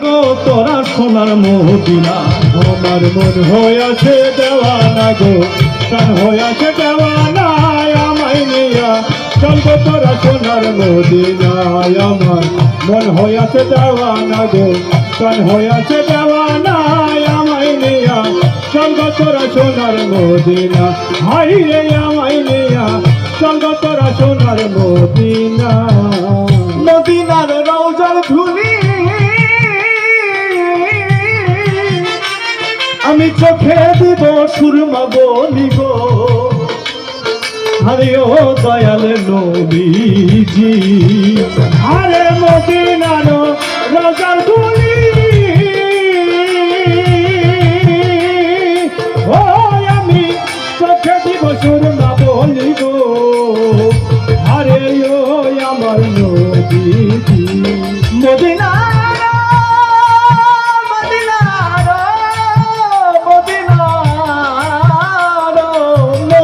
গো তোরা সোনার মদিনা। আমার মন হইয়াছে দেওয়ানা গো, প্রাণ হইয়াছে দেওয়ানা, আমায় নিয়া চল গো তোরা সোনার মদিনায়। আমার মন হইয়াছে দেওয়ানা গো, প্রাণ হইয়াছে দেওয়ানা, আমায় নিয়া চল গো তোরা সোনার মদিনা। হাই রে আমায় নিয়া চল গো তোরা সোনার মদিনা। মদিনার রওজার ধুলি আমি চোখে দিব সুরমা বলি গো, আরে ও দয়াল নবীজি, আরে মদিনার রওজার ধুলি ও আমি চোখে দিব সুরমা বলি গো, আরে ও আমার নবীজি। মদিনার মদিনার মদিনার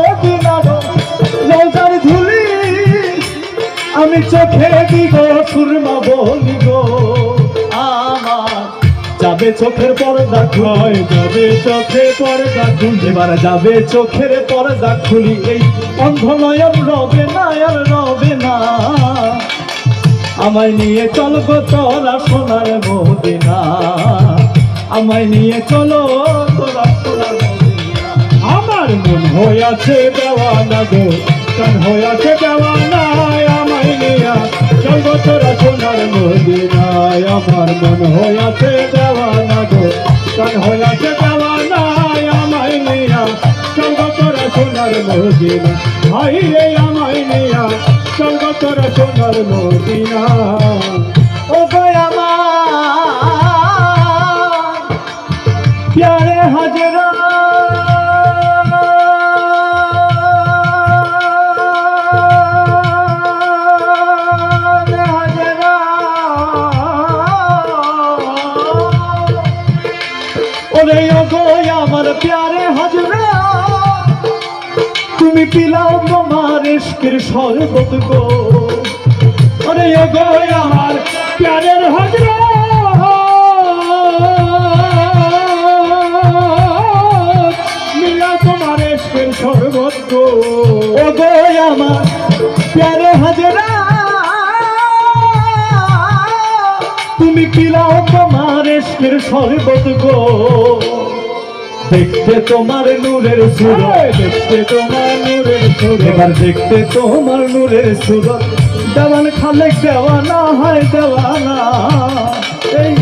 মদিনার রওজার ধুলি আমি চোখে দিব সুরমা বলি গো, আমার যাবে চোখের পর্দা খুলে, যাবে চোখে পর্দা খুলে, এবার যাবে চোখের পর্দা খুলি, এই অন্ধ নয়ন রবে না আর রবে না, আমায় নিয়ে চল গো তোরা সোনার মদিনা, আমায় নিয়ে চলো তোরা সোনার মদিনা। আমার মন হইয়াছে দেওয়ানা গো, প্রাণ হইয়াছে দেওয়ানা, আমায় নিয়া চল গো তোরা সোনার মদিনায়। আমার মন হইয়াছে দেওয়ানা গো, প্রাণ হইয়াছে দেওয়ানা, আমায় নিয়া চল গো তোরা সোনার মদিনা। হাই রে আমায় নিয়া চল গো তোরা সোনার মদিনা। ও গো আমার প্যারে হাজরা হাজরা, ওরে ও গো আমার প্যারে হাজরা, তুমি পিলাও তোমার ইশকের শরবত গো, ওরে ও গো আমার প্যারের হাজরা, মিলা তোমার ইশকের শরবত গো, ও গো আমার প্যারে হাজরা, তুমি পিলাও তোমার ইশকের শরবত গো, দেখতে তোমার নূরের সুরত, দেখতে তোমার নূরের সুরত, এবার দেখতে তোমার নূরের সুরত, দেওয়ান খালেক দেওয়ানা হয় দেওয়ানা, এই